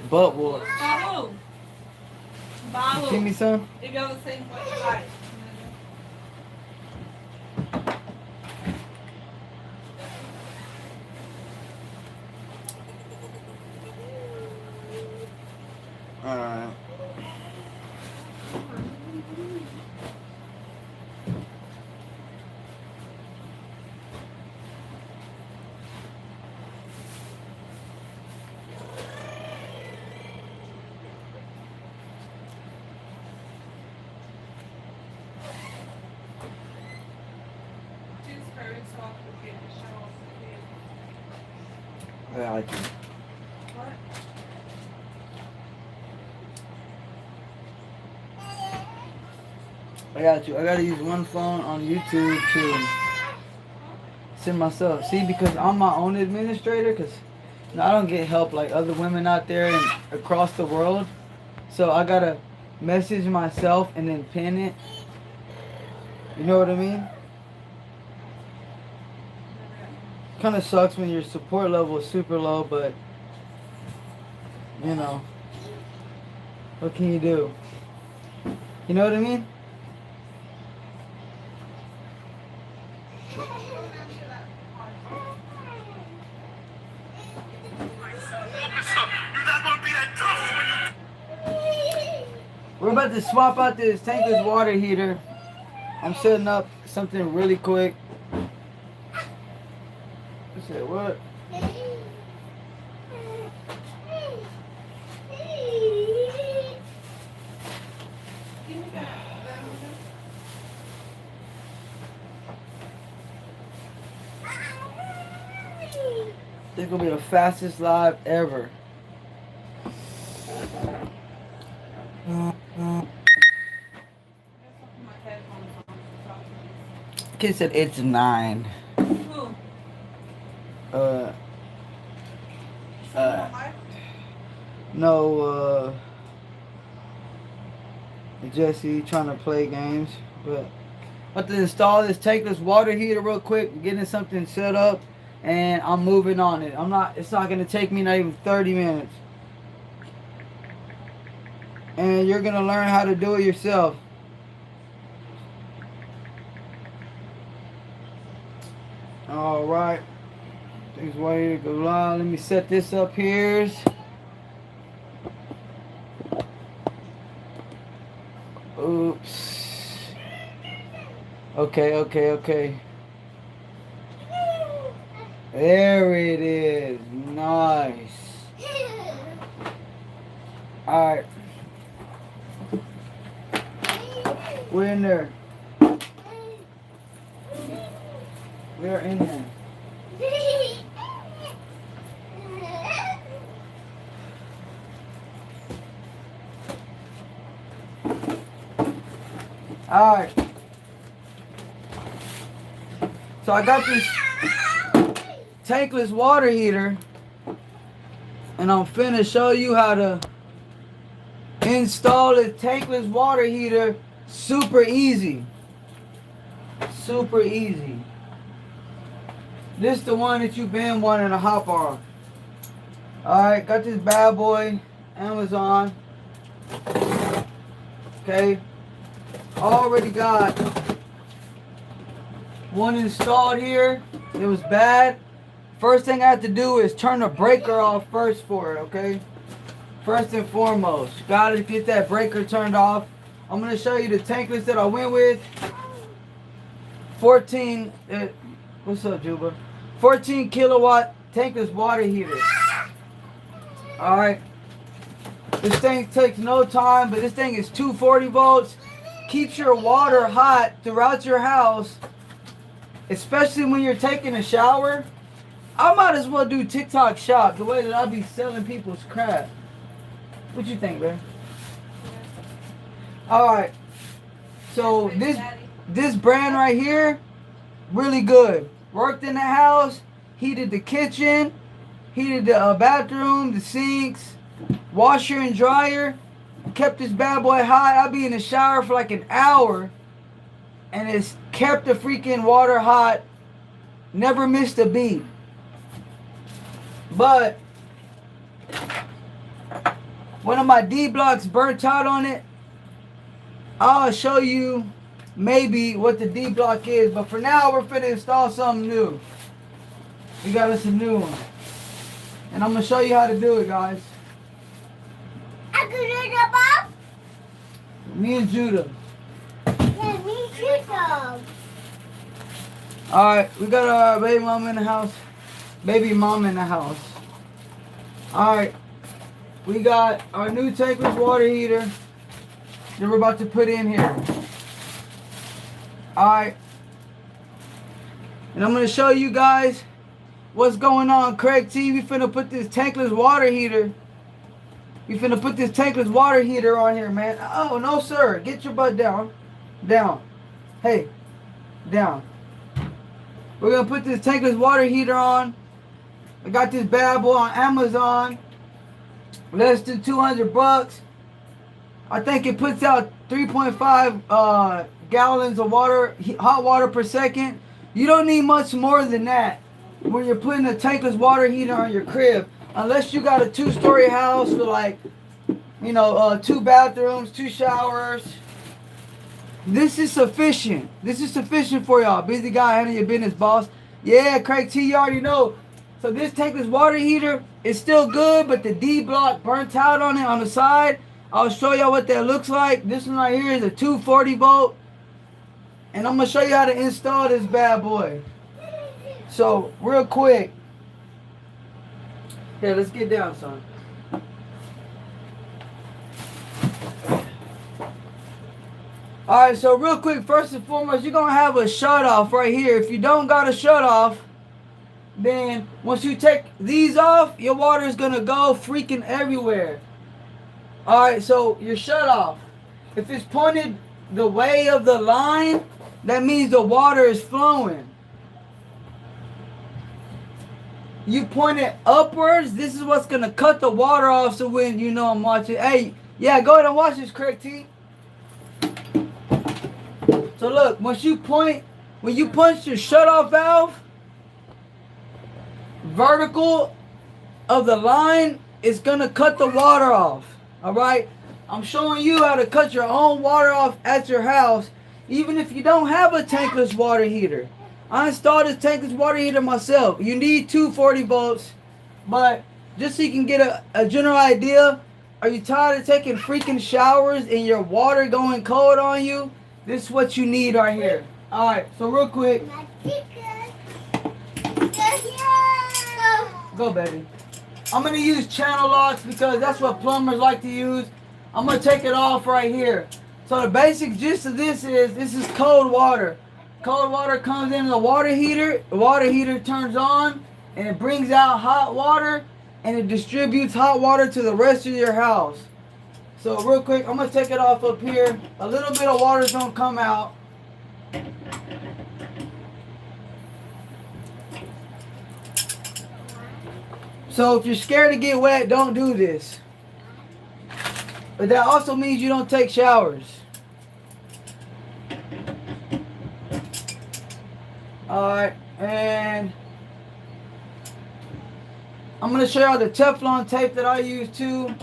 butt water. Balu. Give me some. If you're the same way, Alright. Yeah, I can. I got you. I gotta use one phone on YouTube to send myself. See, because I'm my own administrator, because I don't get help like other women out there and across the world. So I gotta message myself and then pin it. You know what I mean? Kind of sucks when your support level is super low, but you know, what can you do? You know what I mean? We're about to swap out this tankless water heater. I'm setting up something really quick. I said, what? This is gonna be the fastest live ever. Kid said it's 9. No, Jesse trying to play games, but I have to install this tankless water heater real quick, getting something set up, and I'm moving on it. It's not gonna take me not even 30 minutes. And you're gonna learn how to do it yourself. Alright. Things ready to go live. Let me set this up here. Oops. Okay. There it is. Nice. Alright. We're in there. We're in there. Alright. So I got this tankless water heater, and I'm finna show you how to install a tankless water heater. Super easy. Super easy. This is the one that you've been wanting to hop on. Alright, got this bad boy, Amazon. Okay. Already got one installed here. It was bad. First thing I have to do is turn the breaker off first for it, okay? First and foremost, you gotta get that breaker turned off. I'm gonna show you the tankless that I went with. 14, what's up, Juba? 14 kilowatt tankless water heater. Alright. This thing takes no time, but this thing is 240 volts. Keeps your water hot throughout your house, especially when you're taking a shower. I might as well do TikTok shop the way that I'll be selling people's crap. What you think, man? Alright. So this brand right here, really good. Worked in the house, heated the kitchen, heated the bathroom, the sinks, washer and dryer. Kept this bad boy hot. I'll be in the shower for like an hour, and it's kept the freaking water hot. Never missed a beat. But one of my D blocks burnt out on it, I'll show you maybe what the D block is. But for now, we're finna install something new. We got us a new one. And I'm gonna show you how to do it, guys. I could do the Bob? Me and Judah. Yeah, me Judah. Alright, we got our baby mama in the house. Baby mama in the house. Alright. We got our new tankless water heater that we're about to put in here. Alright. And I'm going to show you guys what's going on. Craig T, we finna put this tankless water heater. We finna put this tankless water heater on here, man. Oh, no, sir. Get your butt down. Down. Hey. Down. We're going to put this tankless water heater on. I got this bad boy on Amazon. Less than 200 bucks. I think it puts out 3.5 gallons of water, hot water per second. You don't need much more than that when you're putting a tankless water heater on your crib. Unless you got a 2-story house with like, 2 bathrooms, 2 showers. This is sufficient. This is sufficient for y'all. Busy guy handling your business, boss. Yeah, Craig T, you already know. So this tankless water heater is still good, but the D block burnt out on it on the side. I'll show y'all what that looks like. This one right here is a 240 volt. And I'm going to show you how to install this bad boy. So, real quick. Here, let's get down, son. Alright, so real quick, first and foremost, you're going to have a shut-off right here. If you don't got a shut-off, then once you take these off, your water is going to go freaking everywhere. Alright, so your shut-off. If it's pointed the way of the line, that means the water is flowing. You point it upwards, this is what's going to cut the water off, so when you know I'm watching. Hey, yeah, go ahead and watch this, Craig T. So look, when you punch your shut-off valve, vertical of the line is going to cut the water off. Alright? I'm showing you how to cut your own water off at your house, even if you don't have a tankless water heater. I installed this tankless water heater myself. You need 240 volts, but just so you can get a general idea, are you tired of taking freaking showers and your water going cold on you? This is what you need right here. Alright, so real quick. Go, baby. I'm going to use channel locks because that's what plumbers like to use. I'm going to take it off right here. So the basic gist of this is cold water. Cold water comes in the water heater. The water heater turns on and it brings out hot water and it distributes hot water to the rest of your house. So real quick, I'm going to take it off up here. A little bit of water is going to come out. So if you're scared to get wet, don't do this. But that also means you don't take showers. Alright, and I'm going to show you the Teflon tape that I use too.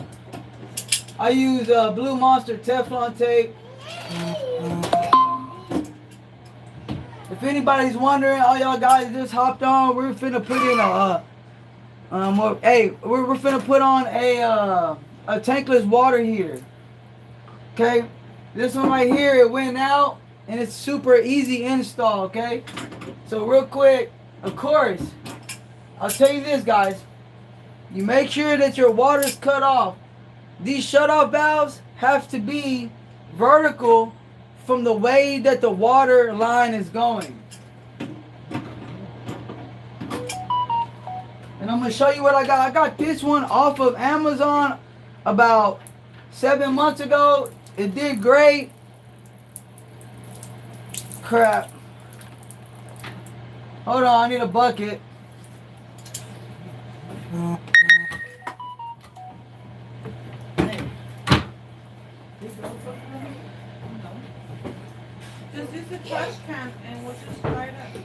I use Blue Monster Teflon tape. If anybody's wondering, all y'all guys just hopped on, we're finna put in we're finna put on a tankless water heater. Okay, this one right here, it went out and it's super easy install. Okay, so real quick, of course, I'll tell you this, guys. You make sure that your water's cut off. These shut-off valves have to be vertical from the way that the water line is going. And I'm going to show you what I got. I got this one off of Amazon about 7 months ago. It did great. Crap. Hold on, I need a bucket. Just use the trash can and we'll just slide it.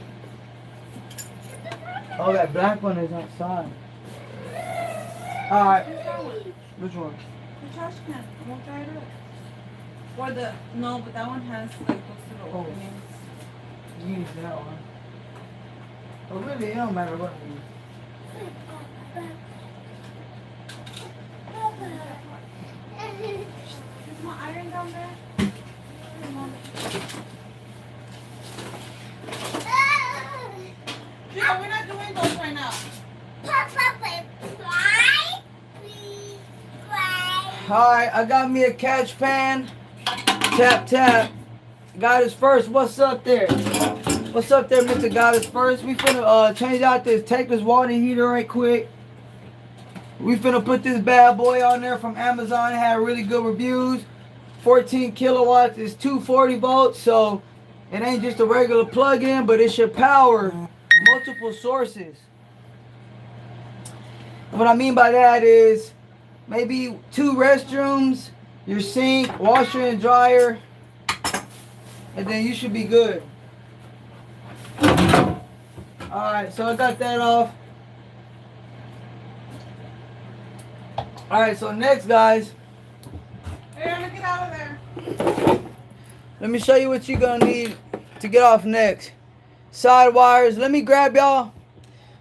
Oh, that black one is outside. Alright. Which one? The trash can. Won't dry it up. Or the no, but that one has like those little openings. Use that one. But really, it don't matter what we use. Is my iron down there? Yeah, we're not doing those right now. Alright, I got me a catch pan. Tap, tap. God is first. What's up there? What's up there, Mr. God is first? We finna change out this Tankless water heater right quick. We finna put this bad boy on there from Amazon. It had really good reviews. 14 kilowatts is 240 volts, so it ain't just a regular plug-in, but it should power multiple sources. What I mean by that is maybe 2 restrooms, your sink, washer and dryer, and then you should be good. Alright, so I got that off. Alright, so next, guys, Hey, I'm gonna get out of there. let me show you what you're gonna need to get off next. Side wires. Let me grab y'all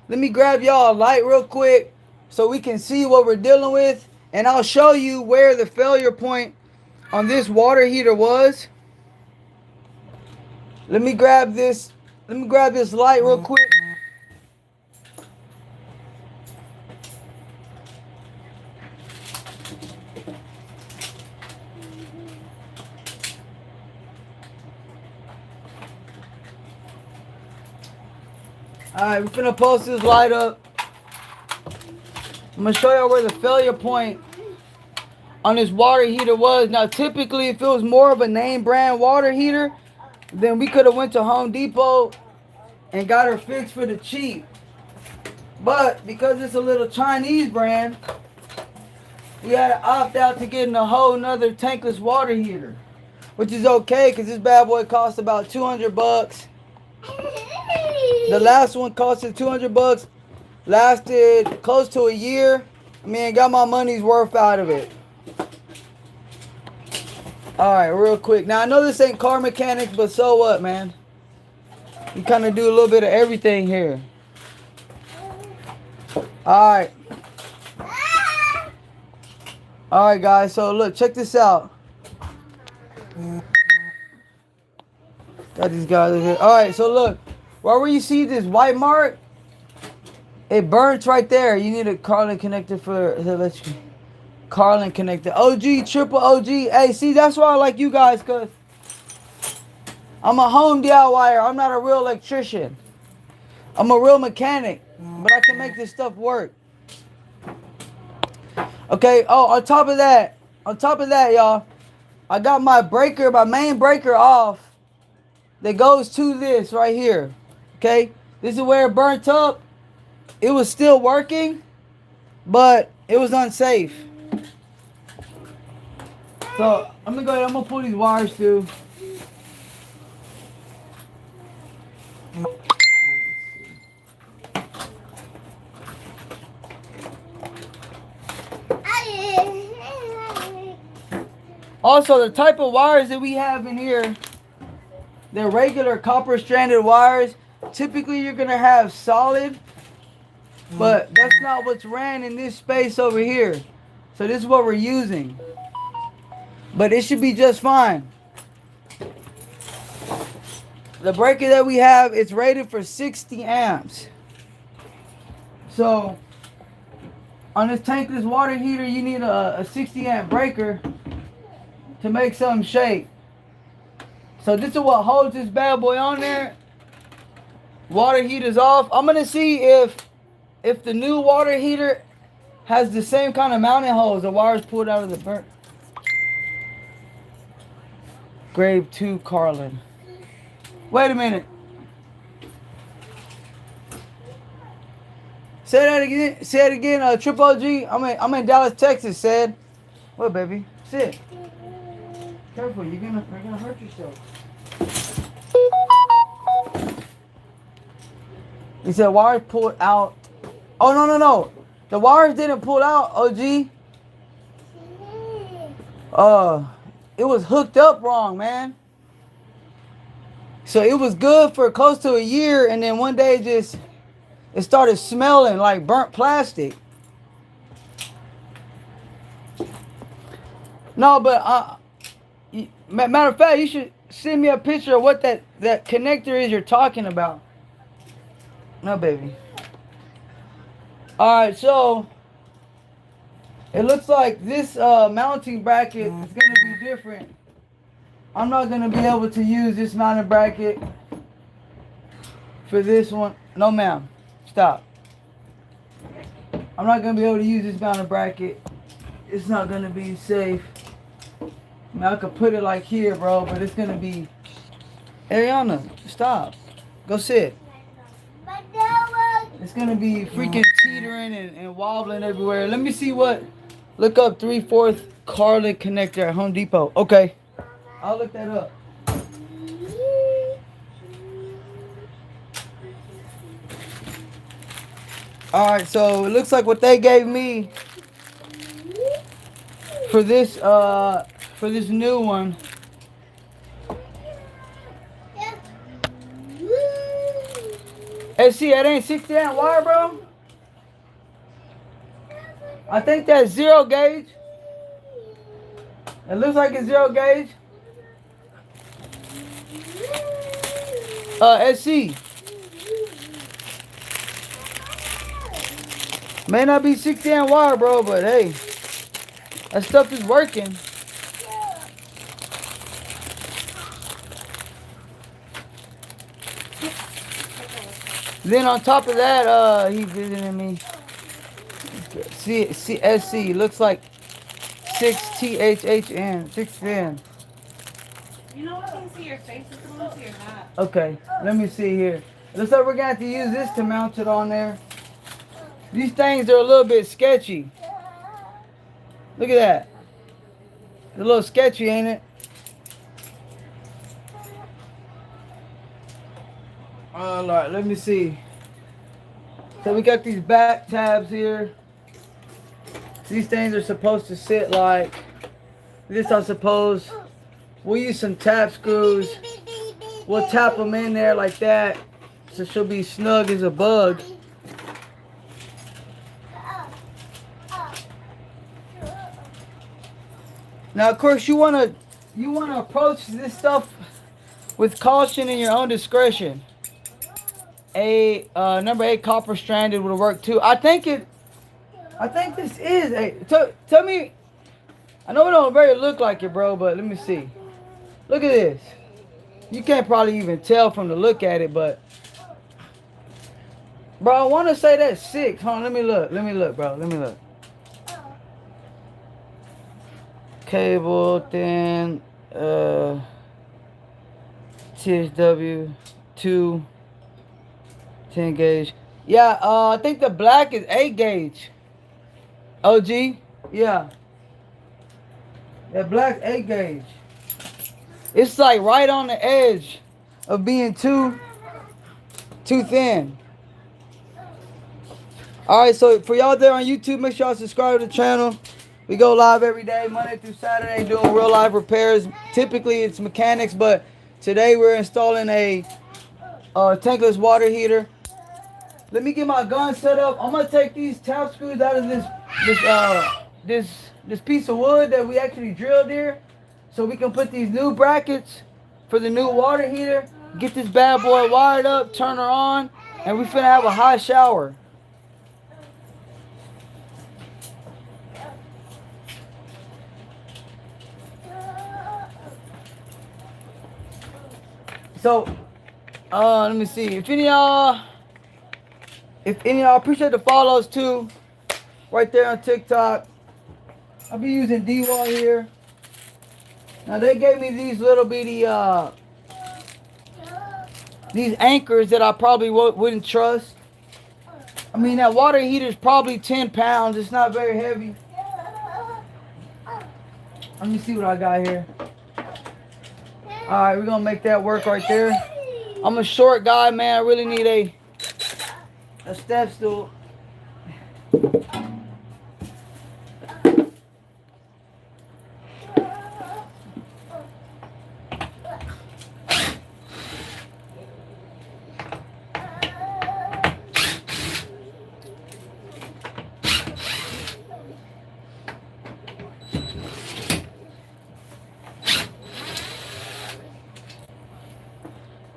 a light real quick so we can see what we're dealing with, and I'll show you where the failure point on this water heater was. Let me grab this light real quick. Alright, we're finna post this light up. I'm gonna show y'all where the failure point on this water heater was. Now, typically, if it was more of a name brand water heater, then we could have went to Home Depot and got her fixed for the cheap. But because it's a little Chinese brand, we had to opt out to getting a whole nother tankless water heater, which is okay because this bad boy cost about 200 bucks. The last one costed 200 bucks, lasted close to a year. I mean, got my money's worth out of it. Alright, real quick. Now, I know this ain't car mechanics, but so what, man? You kind of do a little bit of everything here. Alright. Alright, guys. So, look, check this out. Got these guys over here. Alright, so look. Right where you see this white mark, it burns right there. You need a Carlin connector for the electric. Carlin connector. OG, triple OG. Hey, see, that's why I like you guys, because I'm a home DIYer. I'm not a real electrician. I'm a real mechanic, but I can make this stuff work. Okay, oh, on top of that, y'all, I got my breaker, my main breaker off that goes to this right here. Okay, this is where it burnt up. It was still working, but it was unsafe. So I'm gonna go ahead. I'm gonna pull these wires through. Also, the type of wires that we have in here, they're regular copper stranded wires. Typically, you're gonna have solid, but that's not what's ran in this space over here. So this is what we're using. But it should be just fine. The breaker that we have, it's rated for 60 amps. So on this tankless water heater, you need a 60 amp breaker to make something shake. So this is what holds this bad boy on there. Water heater's off. I'm gonna see if the new water heater has the same kind of mounting holes. The wires pulled out of the burnt. Grave 2 Carlin. Wait a minute. Say that again. Say it again. Triple OG. I'm in Dallas, Texas. Said. What, baby? Sit. Careful. You're gonna hurt yourself. He said wires pulled out. Oh, no. The wires didn't pull out, OG. it was hooked up wrong, man. So it was good for close to a year, and then one day it started smelling like burnt plastic. No, but matter of fact, you should send me a picture of what that connector is you're talking about. No, baby. All right, so it looks like this mounting bracket is gonna be different. I'm not gonna be able to use this mounting bracket for this one. No, ma'am. Stop. I'm not gonna be able to use this mounting bracket. It's not gonna be safe. I mean, I could put it like here, bro, but it's gonna be. Ariana, stop. Go sit. It's gonna be freaking teetering and wobbling everywhere. Let me see what. Look up 3/4 Carlin connector at Home Depot. Okay, I'll look that up. All right, so it looks like what they gave me for this new one. Hey, see, that ain't 60 amp wire, bro. I think that's 0 gauge. It looks like it's 0 gauge. SC. May not be 60 amp wire, bro, but hey, that stuff is working. Then on top of that, he visited me. SC looks like 6THHN, 6N. You know what? I can see your face. It's going to your hat. Okay, let me see here. Looks like we're gonna have to use this to mount it on there. These things are a little bit sketchy. Look at that. It's a little sketchy, ain't it? All right, let me see. So we got these back tabs here. These things are supposed to sit like this, I suppose. We'll use some tap screws. We'll tap them in there like that, so she'll be snug as a bug. Now, of course, you wanna approach this stuff with caution and your own discretion. Number 8 copper stranded would work too. I think this is a. Tell me. I know it don't very look like it, bro, but let me see. Look at this. You can't probably even tell from the look at it, but bro, I want to say that's 6. Hold on, let me look, bro. Let me look. Cable, thin, THW, 2, 10 gauge. Yeah, I think the black is 8 gauge. OG? Yeah. That black's 8 gauge. It's like right on the edge of being too thin. Alright, so for y'all there on YouTube, make sure y'all subscribe to the channel. We go live every day, Monday through Saturday, doing real live repairs. Typically it's mechanics, but today we're installing a tankless water heater. Let me get my gun set up. I'm gonna take these tap screws out of this piece of wood that we actually drilled here, so we can put these new brackets for the new water heater. Get this bad boy wired up, turn her on, and we finna have a hot shower. So, let me see. If any of y'all appreciate the follows too, right there on TikTok. I'll be using D-Wall here. Now they gave me these little bitty these anchors that I probably wouldn't trust. I mean, that water heater is probably 10 pounds. It's not very heavy. Let me see what I got here. Alright, we're gonna make that work right there. I'm a short guy, man. I really need a step stool.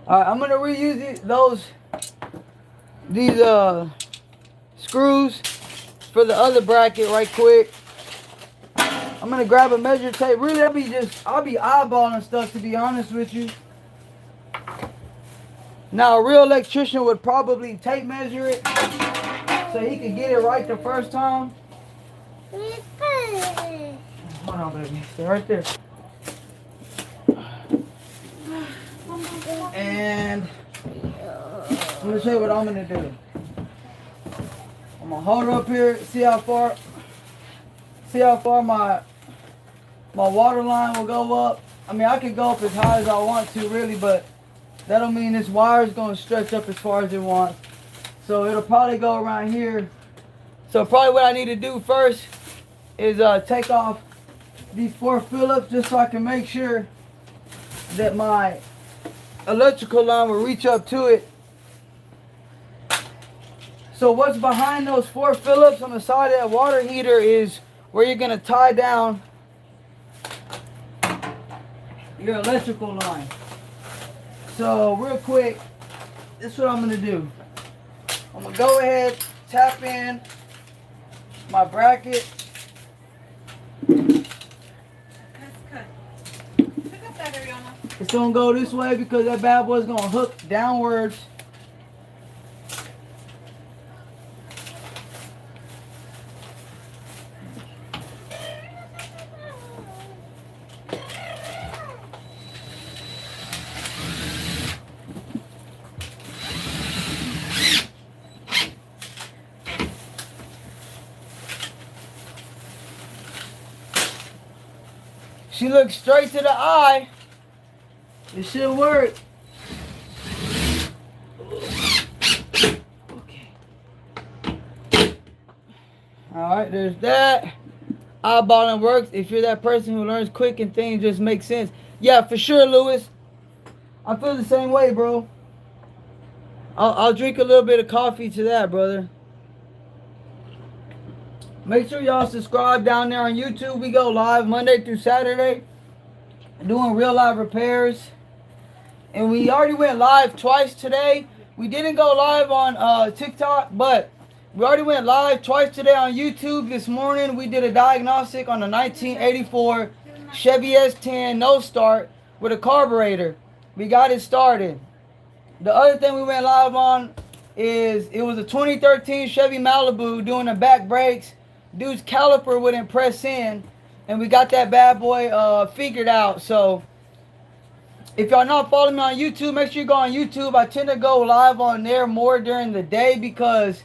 Alright, I'm gonna reuse these screws for the other bracket right quick. I'm gonna grab a measure tape. Really, I'll be eyeballing stuff, to be honest with you. Now, a real electrician would probably tape measure it so he could get it right the first time. Hold on, baby. Stay right there. And I'm gonna show you what I'm gonna do. I'm gonna hold her up here, see how far my water line will go up. I mean, I can go up as high as I want to, really, but that don't mean this wire is gonna stretch up as far as it wants. So it'll probably go around here. So probably what I need to do first is take off these 4 Phillips just so I can make sure that my electrical line will reach up to it. So what's behind those 4 Phillips on the side of that water heater is where you're gonna tie down your electrical line. So real quick, this is what I'm gonna do. I'm gonna go ahead, tap in my bracket. It's gonna go this way because that bad boy's gonna hook downwards. She looks straight to the eye. It should work. Okay. Alright, there's that. Eyeballing works. If you're that person who learns quick and things just make sense. Yeah, for sure, Lewis. I feel the same way, bro. I'll drink a little bit of coffee to that, brother. Make sure y'all subscribe down there on YouTube. We go live Monday through Saturday, doing real live repairs. And we already went live twice today. We didn't go live on TikTok, but we already went live twice today on YouTube. This morning we did a diagnostic on a 1984 Chevy S10 no start with a carburetor. We got it started. The other thing we went live on is it was a 2013 Chevy Malibu doing the back brakes. Dude's caliper wouldn't press in, and we got that bad boy figured out. So if y'all not following me on YouTube, make sure you go on YouTube. I tend to go live on there more during the day because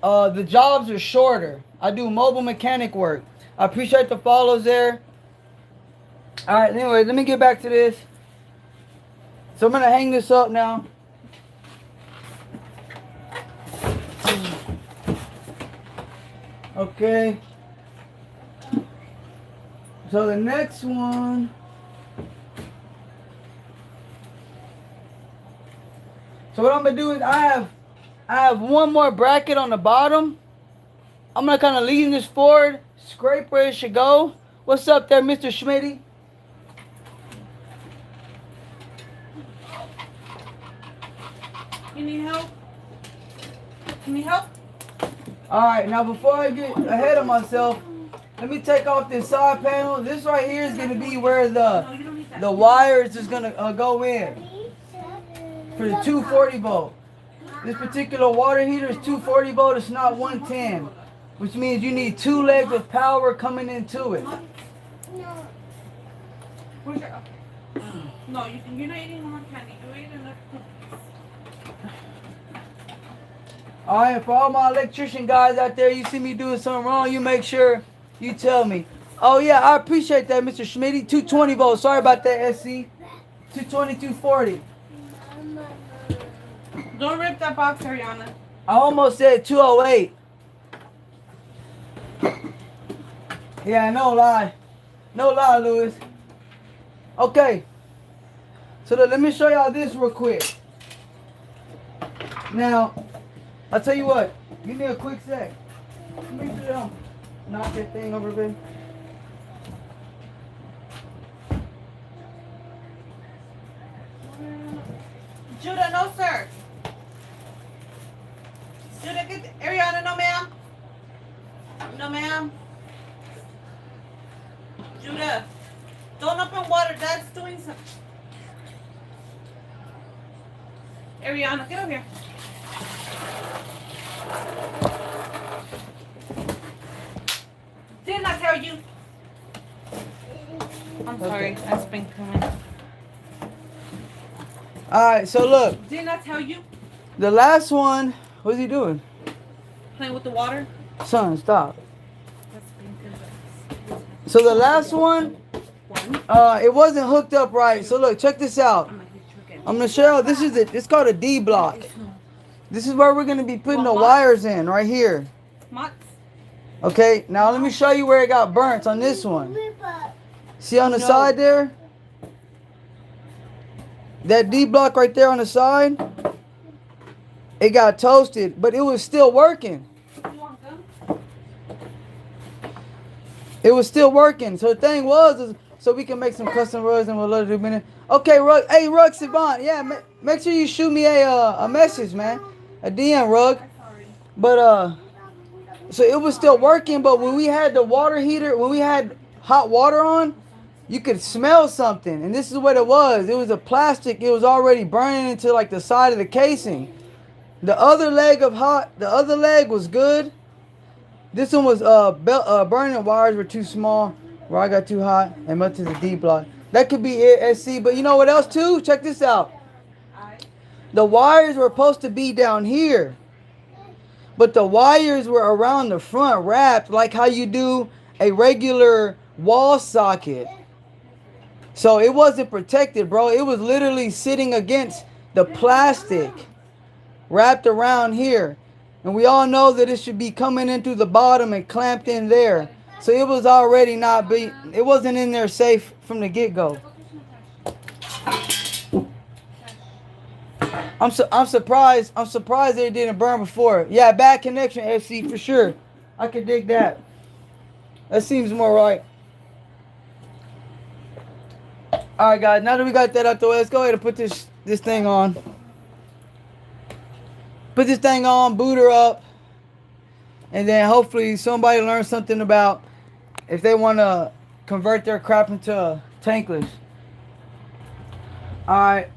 the jobs are shorter. I do mobile mechanic work. I appreciate the follows there. Alright, anyway, let me get back to this. So I'm going to hang this up now. Okay. So the next one. So what I'm gonna do is I have one more bracket on the bottom. I'm gonna kind of lean this forward, scrape where it should go. What's up there, Mr. Schmitty? You need help? You need help? Alright, now before I get ahead of myself, let me take off this side panel. This right here is going to be where the wires is going to go in for the 240 volt. This particular water heater is 240 volt. It's not 110, which means you need 2 legs of power coming into it. Where's your... No, you're not eating more candy. You're eating enough cookies. Alright, for all my electrician guys out there, you see me doing something wrong, you make sure you tell me. Oh yeah, I appreciate that, Mr. Schmitty. 220 volts. Sorry about that, SC. 220, 240. Don't rip that box, Ariana. I almost said 208. Yeah, no lie. No lie, Lewis. Okay. So let me show y'all this real quick. Now, I'll tell you what. Give me a quick sec. Let me sit down. Knock that thing over, baby. Judah, no, sir. Judah, get Ariana, no, ma'am. No, ma'am. Judah, don't open water. Dad's doing something. Ariana, get over here. Didn't I tell you? I'm sorry. Okay. That's been coming. Alright, so look. Didn't I tell you? The last one, what's he doing? Playing with the water? Son, stop. That's been good. So the last one, it wasn't hooked up right. So look, check this out. I'm gonna show you, it's called a D block. This is where we're gonna be putting the wires in, right here. Okay, now let me show you where it got burnt on this one. See on the side there? That D block right there on the side, it got toasted, but it was still working. It was still working. So the thing was, so we can make some custom rugs and we'll let it do a minute. Okay, Rug. Hey, Rug Savant. Yeah, make sure you shoot me a message, man. A DM, Rug. But, so it was still working, but when we had the water heater, when we had hot water on, you could smell something. And this is what it was. It was a plastic. It was already burning into like the side of the casing. The other leg was good. This one was burning wires were too small, where I got too hot, and went to the D block. That could be it, SC. But you know what else too? Check this out. The wires were supposed to be down here, but the wires were around the front, wrapped like how you do a regular wall socket. So it wasn't protected, bro. It was literally sitting against the plastic, wrapped around here. And we all know that it should be coming in through the bottom and clamped in there. So it was already it wasn't in there safe from the get-go. I'm surprised that it didn't burn before. Yeah, bad connection, FC, for sure. I could dig that. That seems more right. Alright guys, now that we got that out the way, let's go ahead and put this thing on. Put this thing on, boot her up, and then hopefully somebody learns something about if they want to convert their crap into tankless. Alright,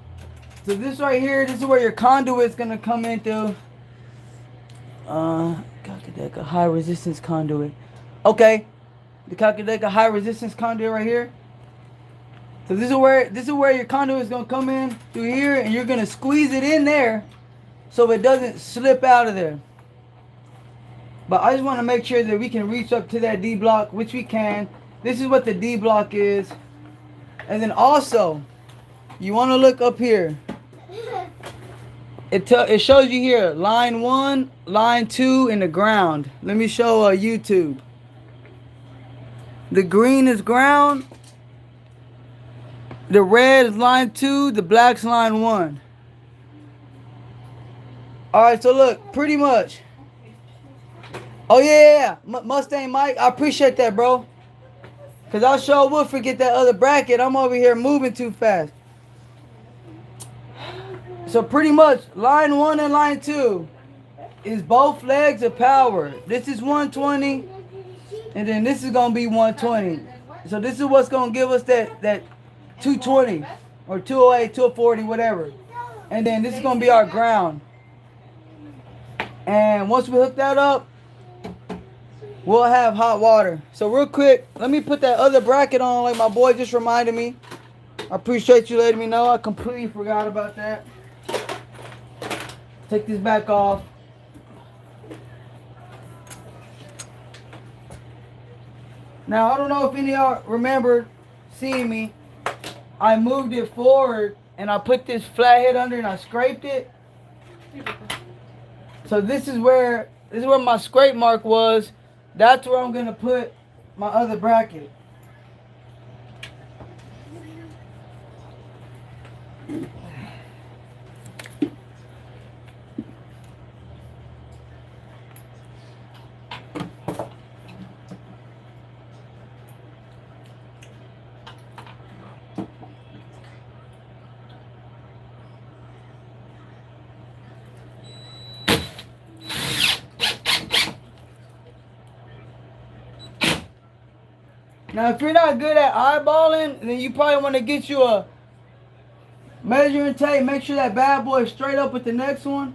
so this right here, this is where your conduit's going to come into. Calcadeka high resistance conduit. Okay, the Calcadeka high resistance conduit right here. So this is where your conduit is going to come in through here, and you're going to squeeze it in there so it doesn't slip out of there. But I just want to make sure that we can reach up to that D block, which we can. This is what the D block is. And then also, you want to look up here. It shows you here, line 1, line 2, and the ground. Let me show YouTube. The green is ground. The red is line 2. The black's line 1. Alright, so look, pretty much. Oh yeah. Mustang Mike, I appreciate that, bro. Because I sure would forget that other bracket. I'm over here moving too fast. So pretty much, line 1 and line 2 is both legs of power. This is 120, and then this is going to be 120. So this is what's going to give us that 220, or 208, 240, whatever. And then this is going to be our ground. And once we hook that up, we'll have hot water. So real quick, let me put that other bracket on like my boy just reminded me. I appreciate you letting me know. I completely forgot about that. Take this back off. Now, I don't know if any of y'all remember seeing me. I moved it forward and I put this flathead under and I scraped it. So this is where my scrape mark was. That's where I'm gonna put my other bracket. Now, if you're not good at eyeballing, then you probably want to get you a measuring tape. Make sure that bad boy is straight up with the next one.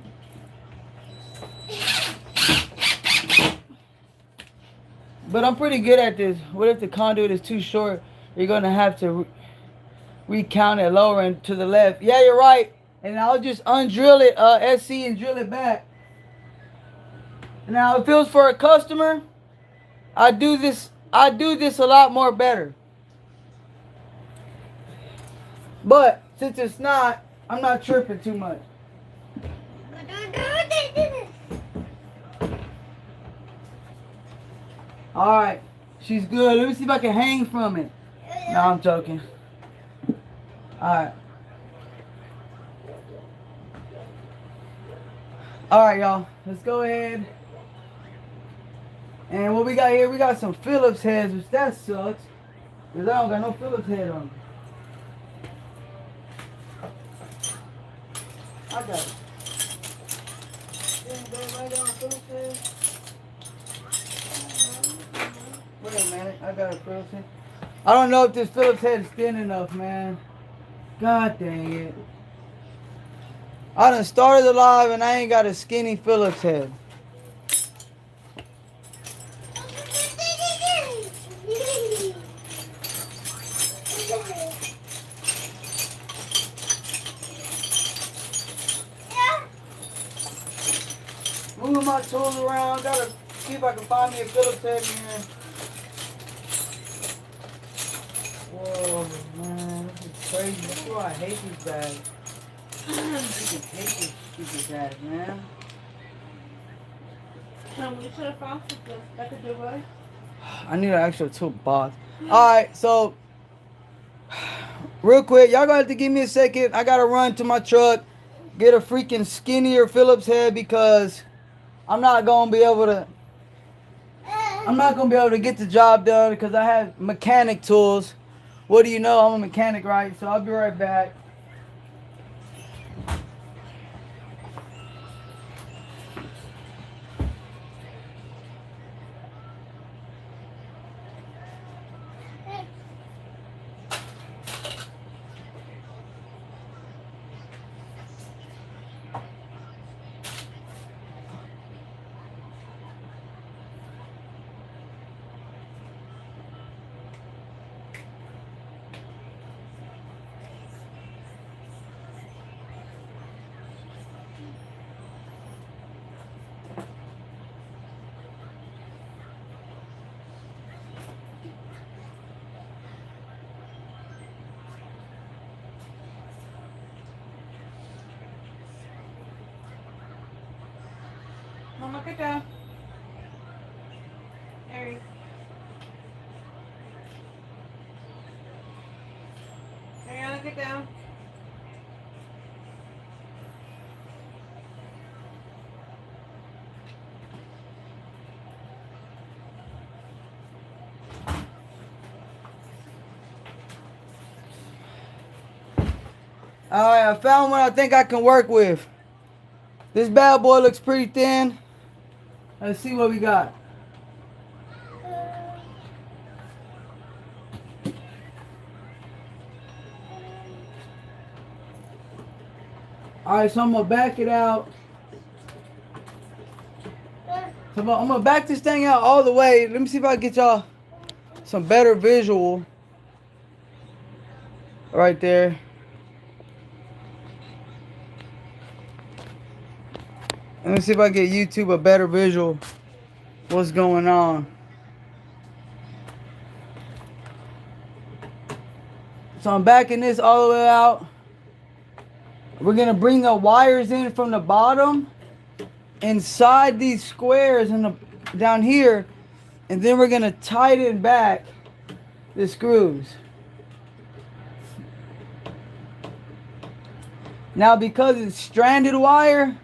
But I'm pretty good at this. What if the conduit is too short? You're going to have to recount it lower and to the left. Yeah, you're right. And I'll just undrill it, SC, and drill it back. Now, if it was for a customer, I do this a lot more better. But since it's not, I'm not tripping too much. Alright, she's good. Let me see if I can hang from it. No, I'm joking. Alright. Alright, y'all. Let's go ahead. And what we got here, we got some Phillips heads, which that sucks. Because I don't got no Phillips head on me. I got it. Wait a minute, I got a Phillips head. I don't know if this Phillips head is thin enough, man. God dang it. I done started the live and I ain't got a skinny Phillips head. Moving my tools around, gotta see if I can find me a Phillips head in here. Whoa, man, this is crazy. That's why I hate these bags. I hate this stupid bag, man. We should have found something that could do it. I need an actual toolbox. Alright, so real quick, y'all gonna have to give me a second. I gotta run to my truck, get a freaking skinnier Phillips head because I'm not gonna be able to get the job done because I have mechanic tools. What do you know? I'm a mechanic, right? So I'll be right back. Mama, get down. Harry. Ariana, get down. Alright, I found one I think I can work with. This bad boy looks pretty thin. Let's see what we got. Alright, so I'm going to back it out. So I'm going to back this thing out all the way. Let me see if I can get y'all some better visual. Right there. Let me see if I get YouTube a better visual. What's going on? So I'm backing this all the way out. We're gonna bring the wires in from the bottom inside these squares in the down here, and then we're gonna tighten back the screws. Now, because it's stranded wire,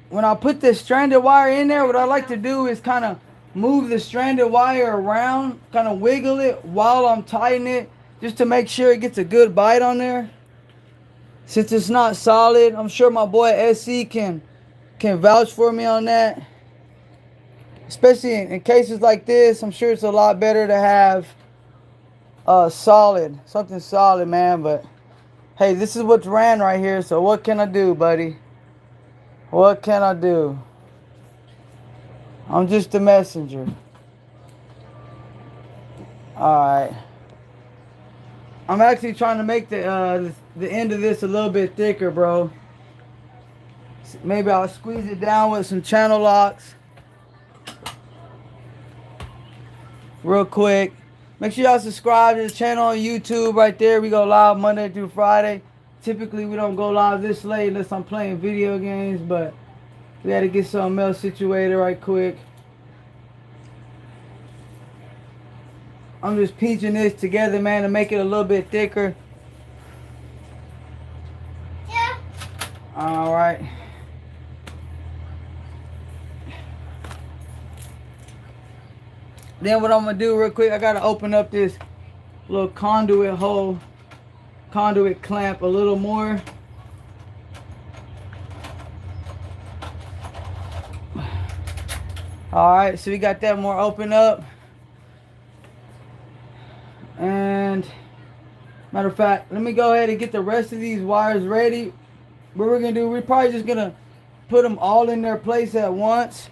when I put this stranded wire in there, what I like to do is kind of move the stranded wire around, kind of wiggle it while I'm tightening it, just to make sure it gets a good bite on there. Since it's not solid, I'm sure my boy SC can vouch for me on that. Especially in cases like this, I'm sure it's a lot better to have something solid, man. But hey, this is what's ran right here. So what can I do, buddy? What can I do? I'm just a messenger. Alright. I'm actually trying to make the end of this a little bit thicker, bro. Maybe I'll squeeze it down with some channel locks. Real quick. Make sure y'all subscribe to the channel on YouTube right there. We go live Monday through Friday. Typically, we don't go live this late unless I'm playing video games, but we had to get something else situated right quick. I'm just piecing this together, man, to make it a little bit thicker. Yeah. All right. Then what I'm gonna do real quick, I gotta open up this little conduit clamp a little more. All right, so we got that more open up. And matter of fact, let me go ahead and get the rest of these wires ready. What we're gonna do, we're probably just gonna put them all in their place at once.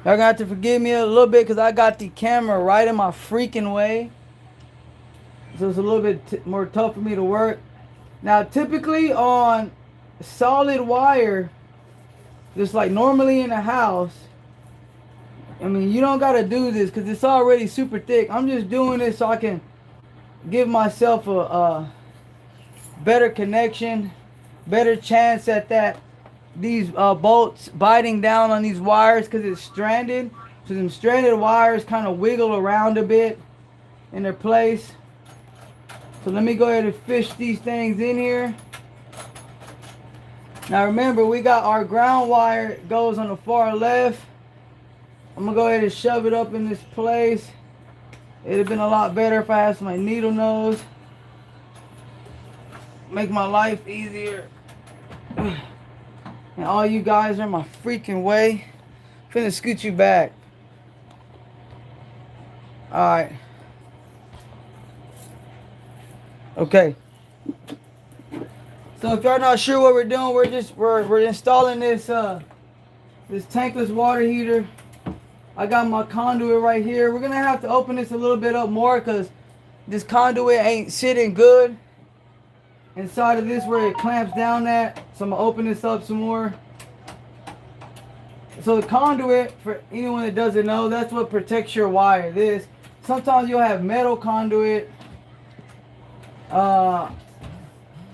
Y'all gonna have to forgive me a little bit because I got the camera right in my freaking way. So it's a little bit more tough for me to work. Now, typically on solid wire, just like normally in a house, I mean, you don't gotta do this because it's already super thick. I'm just doing this so I can give myself a better connection, better chance at these bolts biting down on these wires because it's stranded. So them stranded wires kind of wiggle around a bit in their place. So let me go ahead and fish these things in here. Now remember, we got our ground wire goes on the far left. I'm gonna go ahead and shove it up in this place. It'd have been a lot better if I had my needle nose. Make my life easier. And all you guys are in my freaking way. I'm finna scoot you back. Alright. Okay. So if y'all not sure what we're doing, we're installing this tankless water heater. I got my conduit right here. We're gonna have to open this a little bit up more because this conduit ain't sitting good inside of this where it clamps down at. So I'm gonna open this up some more. So the conduit, for anyone that doesn't know, that's what protects your wire. Sometimes you'll have metal conduit. My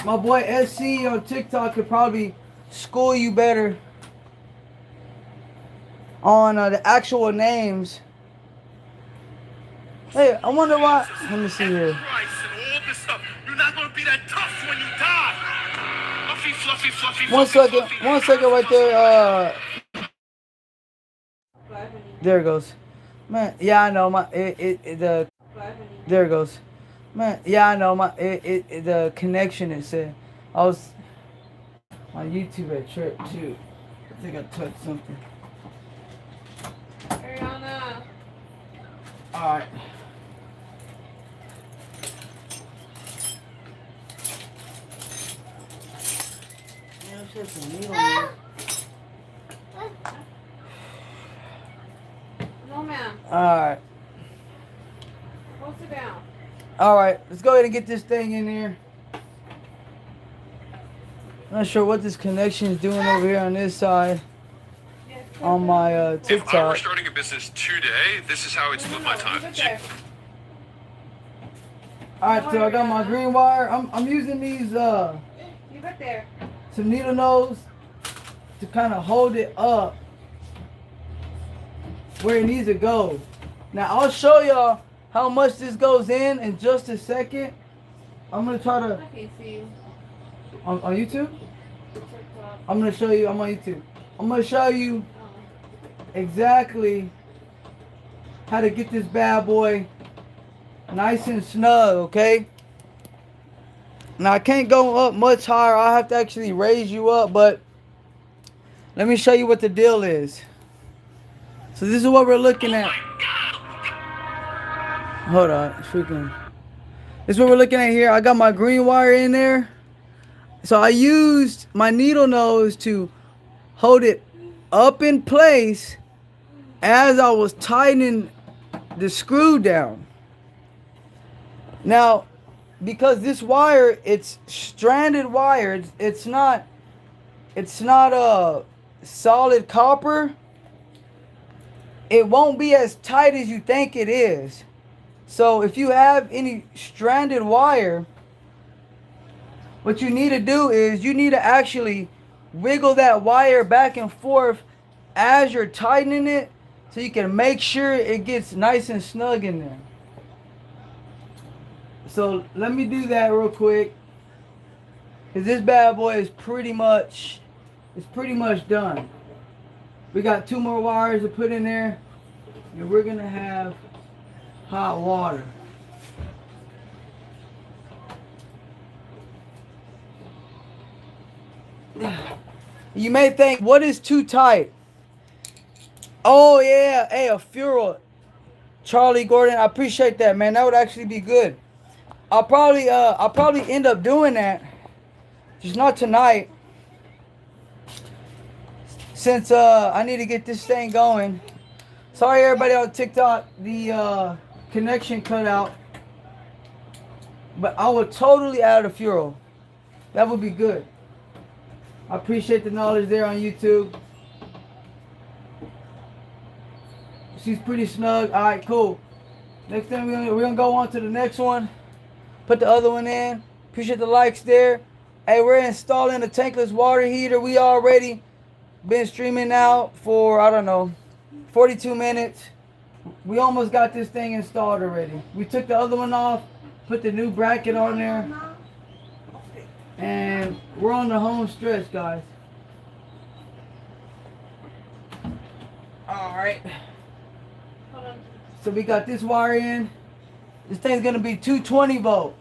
boy SC on TikTok could probably school you better on the actual names. Hey, I wonder why. Let me see here. You're not gonna be that tough when you die. One second right there. There it goes. Man, yeah, I know there it goes. Man, yeah, I know the connection it said. I was on YouTube at trip too. I think I touched something. Ariana. Alright. No, ma'am. Alright. Go sit down. Alright, let's go ahead and get this thing in here. Not sure what this connection is doing over here on this side. On my TikTok. If I were starting a business today, this is how I'd split my time. Alright, so I got my green wire. I'm using these You got there. some needle nose to kind of hold it up where it needs to go. Now I'll show y'all how much this goes in just a second. I'm gonna try to I can't see you. on YouTube. TikTok. I'm gonna show you. I'm on YouTube. I'm gonna show you exactly how to get this bad boy nice and snug. Okay. Now I can't go up much higher. I'll have to actually raise you up, but let me show you what the deal is. So this is what we're looking at. Hold on, freaking. This is what we're looking at here. I got my green wire in there. So I used my needle nose to hold it up in place as I was tightening the screw down. Now, because this wire, it's stranded wire, it's not a solid copper, it won't be as tight as you think it is. So if you have any stranded wire, what you need to do is you need to actually wiggle that wire back and forth as you're tightening it, so you can make sure it gets nice and snug in there. So let me do that real quick, because this bad boy is pretty much done. We got 2 more wires to put in there, and we're gonna have hot water. You may think, what is too tight? Oh yeah, hey, a fuel. Charlie Gordon, I appreciate that, man. That would actually be good. I'll probably end up doing that. Just not tonight. Since I need to get this thing going. Sorry everybody on TikTok, the connection cut out. But I would totally add a fuel. That would be good. I appreciate the knowledge there on YouTube. She's pretty snug. Alright, cool. Next thing we're gonna go on to the next one. Put the other one in. Appreciate the likes there. Hey, we're installing a tankless water heater. We already been streaming now for, I don't know, 42 minutes. We almost got this thing installed already. We took the other one off, put the new bracket on there, and we're on the home stretch, guys. Alright. So we got this wire in. This thing's gonna be 220 volt.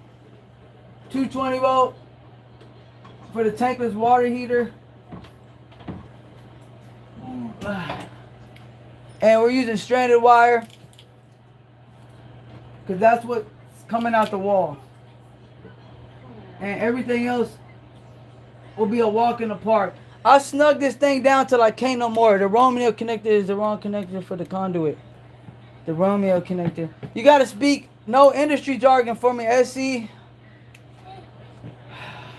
220 volt for the tankless water heater. And we're using stranded wire, because that's what's coming out the wall. And everything else will be a walk in the park. I snugged this thing down till I can't no more. The Romeo connector is the wrong connector for the conduit. The Romeo connector. You gotta speak no industry jargon for me, SC.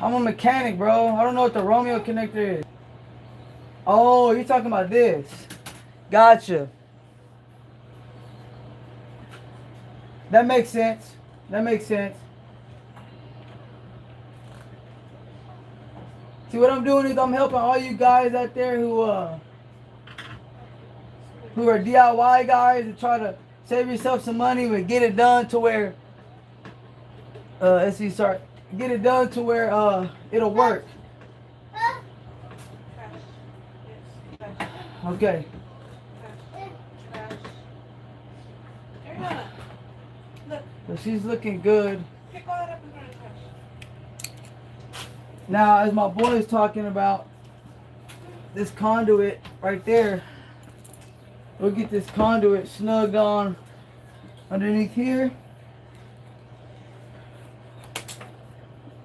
I'm a mechanic, bro. I don't know what the Romeo connector is. Oh, you're talking about this. Gotcha. That makes sense. That makes sense. See, what I'm doing is I'm helping all you guys out there who are DIY guys and try to save yourself some money, but get it done to where get it done to where it'll work. Okay. So she's looking good. Now, as my boy is talking about this conduit right there, we'll get this conduit snugged on underneath here.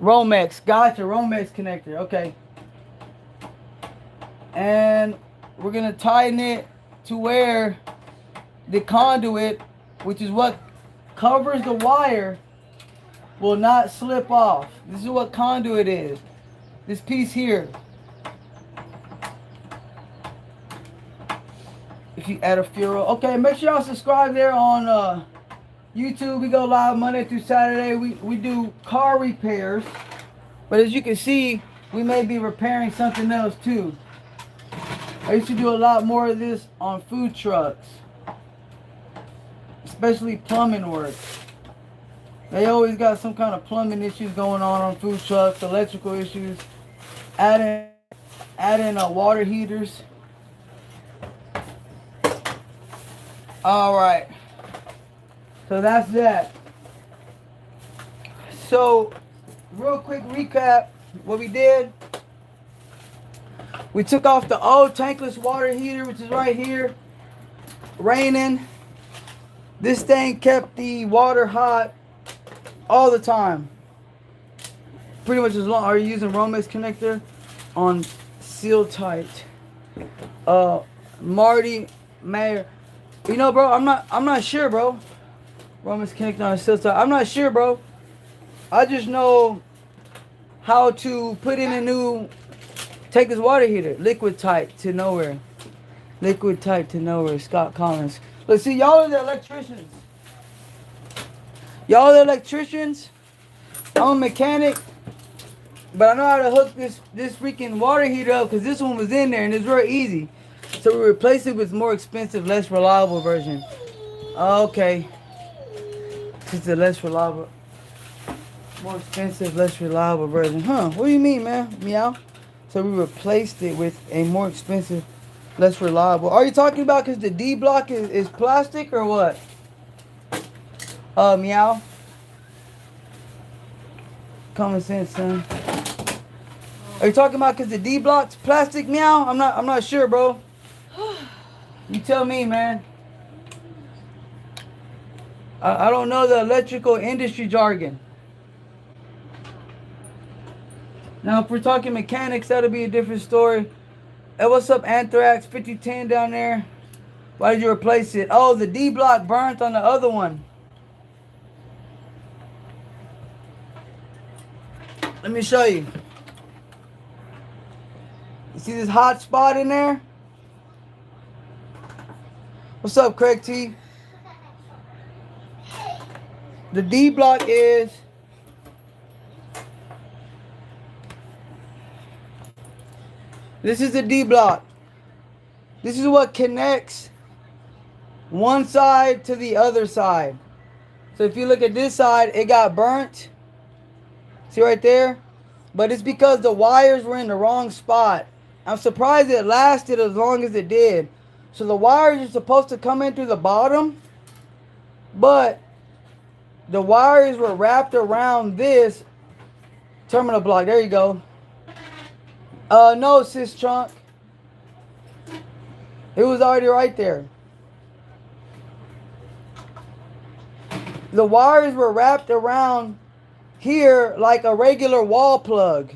Romex, gotcha, Romex connector, okay. And we're gonna tighten it to where the conduit, which is what covers the wire, will not slip off. This is what conduit is. This piece here. If you add a fuel. Okay, make sure y'all subscribe there on YouTube. We go live Monday through Saturday. We do car repairs. But as you can see, we may be repairing something else too. I used to do a lot more of this on food trucks. Especially plumbing work. They always got some kind of plumbing issues going on food trucks, electrical issues. Add in water heaters. Alright. So that's that. So, real quick recap. What we did. We took off the old tankless water heater, which is right here. Raining. This thing kept the water hot all the time. Pretty much as long. Are you using Romex connector on seal tight? Marty Mayer. You know, bro, I'm not sure, bro. Romex connector on seal tight. I'm not sure, bro. I just know how to put in a new tankless water heater. Liquid tight to nowhere. Liquid tight to nowhere. Scott Collins. Let's see, y'all are the electricians. Y'all are the electricians. I'm a mechanic. But I know how to hook this freaking water heater up because this one was in there and it's real easy. So we replaced it with more expensive, less reliable version. Okay. It's the less reliable. More expensive, less reliable version. Huh, what do you mean, man? Meow. So we replaced it with a more expensive, less reliable. Are you talking about because the D block is plastic or what? Meow. Common sense, son. Are you talking about because the D block's plastic? Meow. I'm not sure, bro. You tell me, man. I don't know the electrical industry jargon. Now, if we're talking mechanics, that'll be a different story. Hey, what's up, Anthrax 5010 down there? Why did you replace it? Oh, the D block burnt on the other one. Let me show you. You see this hot spot in there? What's up, Craig T? The D block is this is the D block. This is what connects one side to the other side. So if you look at this side, it got burnt. See right there? But it's because the wires were in the wrong spot. I'm surprised it lasted as long as it did. So the wires are supposed to come in through the bottom, but the wires were wrapped around this terminal block. There you go. No, sis trunk. It was already right there. The wires were wrapped around here like a regular wall plug.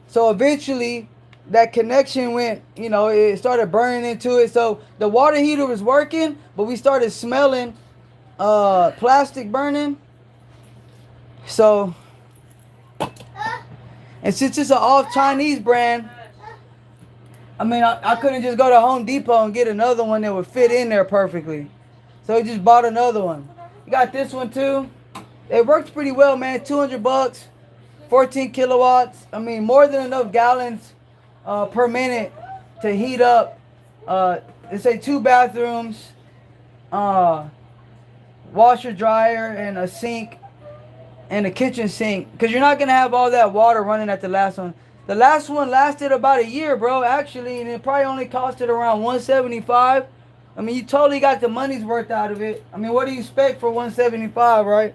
So eventually that connection went, you know, it started burning into it. So the water heater was working, but we started smelling plastic burning. So, and since it's an off Chinese brand, I mean, I couldn't just go to Home Depot and get another one that would fit in there perfectly. So we just bought another one. You got this one too. It works pretty well, man. $200, 14 kilowatts. I mean, more than enough gallons per minute to heat up. Let's say 2 bathrooms, washer, dryer, and a sink, and a kitchen sink. Because you're not going to have all that water running at the last one. The last one lasted about a year, bro, actually, and it probably only costed around $175. I mean, you totally got the money's worth out of it. I mean, what do you expect for $175, right?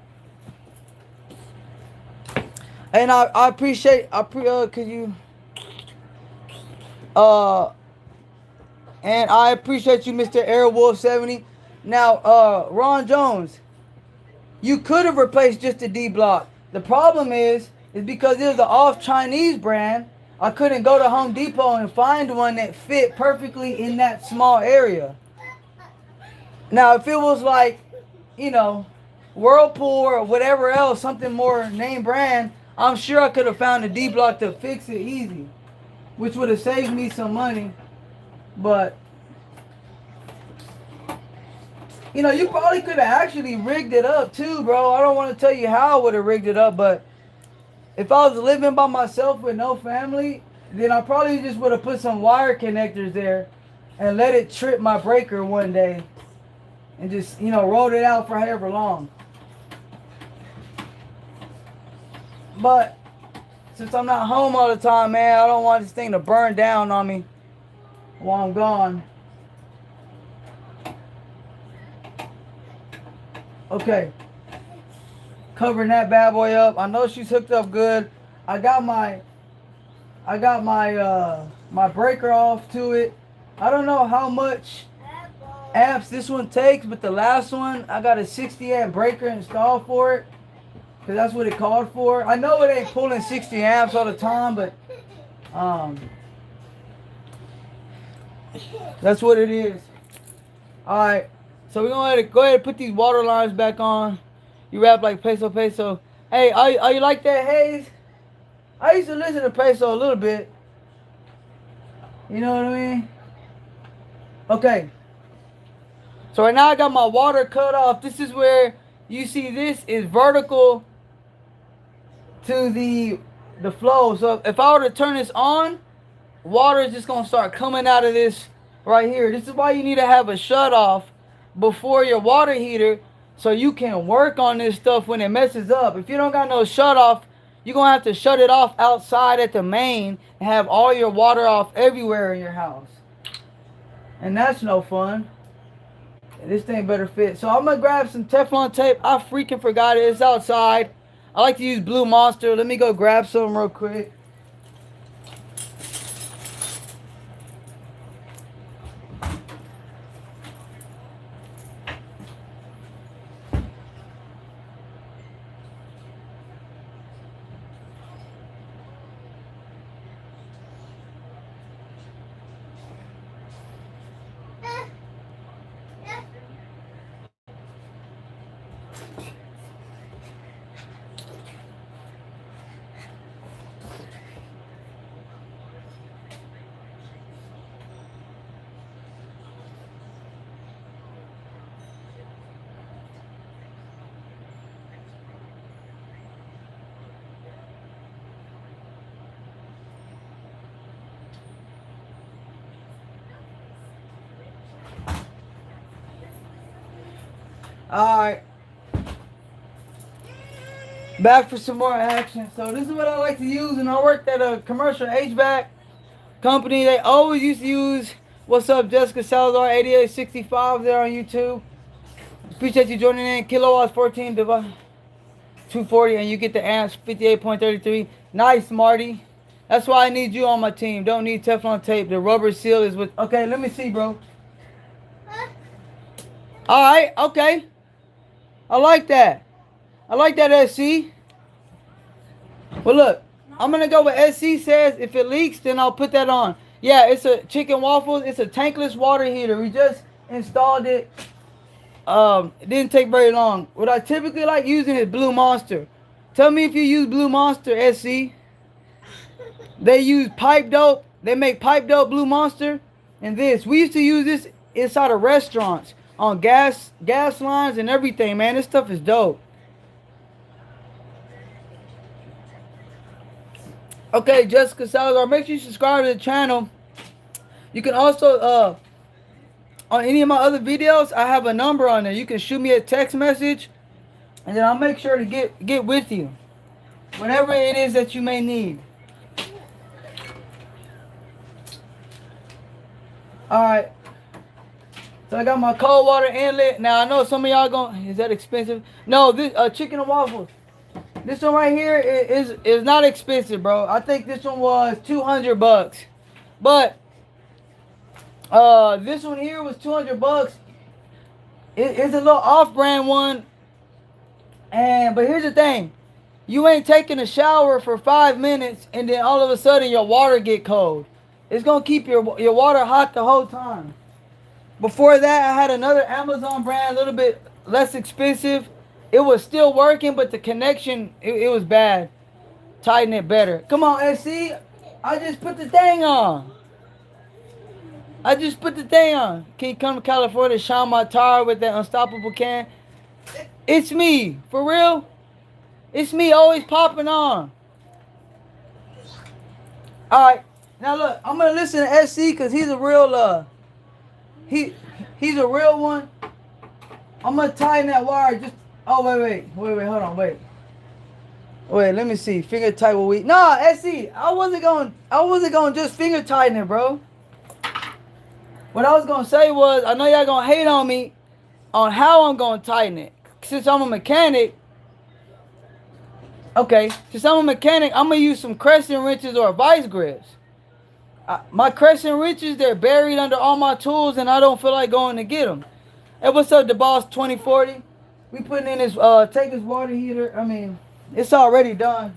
And I appreciate, could you, and I appreciate you, Mr. Airwolf 70. Now, Ron Jones, you could have replaced just the D block. The problem is because it was the off Chinese brand, I couldn't go to Home Depot and find one that fit perfectly in that small area. Now, if it was like, you know, Whirlpool or whatever else, something more name brand, I'm sure I could have found a D block to fix it easy, which would have saved me some money. But, you know, you probably could have actually rigged it up too, bro. I don't want to tell you how I would have rigged it up, but if I was living by myself with no family, then I probably just would have put some wire connectors there and let it trip my breaker one day and just, you know, rolled it out for however long. But since I'm not home all the time, man, I don't want this thing to burn down on me while I'm gone. Okay. Covering that bad boy up. I know she's hooked up good. I got my I got my my breaker off to it. I don't know how much amps this one takes, but the last one I got a 60 amp breaker installed for it, because that's what it called for. I know it ain't pulling 60 amps all the time, but that's what it is. Alright, so we're gonna go ahead and put these water lines back on. You rap like peso peso. Hey, are you like that, Hayes? I used to listen to peso a little bit. You know what I mean? Okay. So right now I got my water cut off. This is where you see this is vertical to the flow. So if I were to turn this on, water is just gonna start coming out of this right here. This is why you need to have a shut off before your water heater, so you can work on this stuff when it messes up. If you don't got no shut off, you're gonna have to shut it off outside at the main and have all your water off everywhere in your house. And that's no fun. This thing better fit. So I'm gonna grab some Teflon tape. I freaking forgot it. It's outside. I like to use Blue Monster. Let me go grab some real quick. Alright. Back for some more action. So this is what I like to use, and I worked at a commercial HVAC company. They always used to use What's Up Jessica Salazar 8865 there on YouTube. Appreciate you joining in. Kilowatts 14 device 240, and you get the amps 58.33. Nice, Marty. That's why I need you on my team. Don't need Teflon tape. The rubber seal is with. Okay, let me see, bro. Alright, okay. I like that. I like that, SC. Well, look, I'm going to go with SC says. If it leaks, then I'll put that on. Yeah, it's a chicken waffles. It's a tankless water heater. We just installed it. It didn't take very long. What I typically like using is Blue Monster. Tell me if you use Blue Monster, SC. They use pipe dope. They make pipe dope Blue Monster. And this. We used to use this inside of restaurants. On gas lines and everything, man. This stuff is dope. Okay, Jessica Salazar, make sure you subscribe to the channel. You can also, on any of my other videos, I have a number on there. You can shoot me a text message, and then I'll make sure to get with you. Whatever it is that you may need. Alright. So I got my cold water inlet. Now I know some of y'all going, is that expensive? No, this chicken and waffles. This one right here is not expensive, bro. I think this one was $200. But this one here was $200. It's a little off-brand one. But here's the thing. You ain't taking a shower for 5 minutes and then all of a sudden your water get cold. It's gonna keep your water hot the whole time. Before that, I had another Amazon brand, a little bit less expensive. It was still working, but the connection, it was bad. Tighten it better. Come on, SC. I just put the thing on. Can you come to California, shine my tire with that unstoppable can? It's me. For real? It's me always popping on. Alright. Now look, I'm going to listen to SC because he's a real... He's a real one. I'm gonna tighten that wire. Just wait, hold on, wait, let me see. Finger tight will we? Nah, SC. I wasn't going just finger tighten it, bro. What I was gonna say was, I know y'all gonna hate on me on how I'm gonna tighten it. Since I'm a mechanic, Okay, since I'm a mechanic, I'm gonna use some crescent wrenches or vice grips. My crescent wrenches, they're buried under all my tools, and I don't feel like going to get them. Hey, what's up, the boss 2040? We putting in this take this water heater. I mean, it's already done.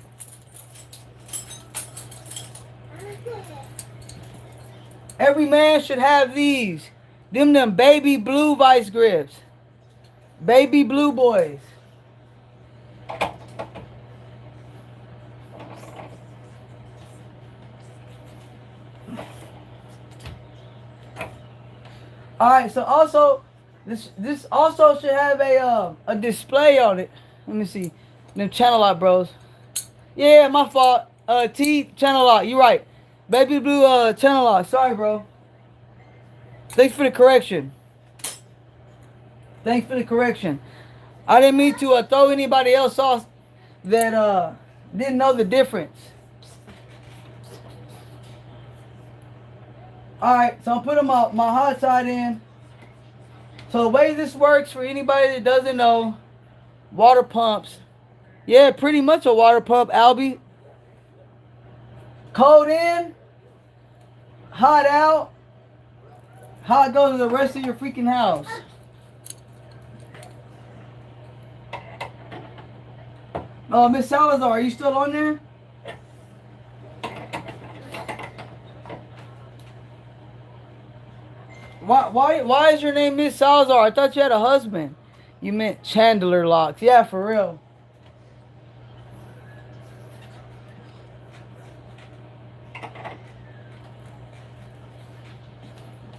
Every man should have these. Them baby blue vice grips. Baby blue boys. All right, so also this also should have a display on it. Let me see. Them channel lock bros. Yeah, my fault. T channel lock. You right. Baby blue channel lock. Sorry, bro. Thanks for the correction. Thanks for the correction. I didn't mean to throw anybody else off that didn't know the difference. Alright, so I'm putting my hot side in. So the way this works for anybody that doesn't know, water pumps. Yeah, pretty much a water pump, Albie. Cold in, hot out. Hot goes to the rest of your freaking house. Oh, Miss Salazar, are you still on there? Why is your name Miss Salazar? I thought you had a husband. You meant Chandler Locks. Yeah, for real.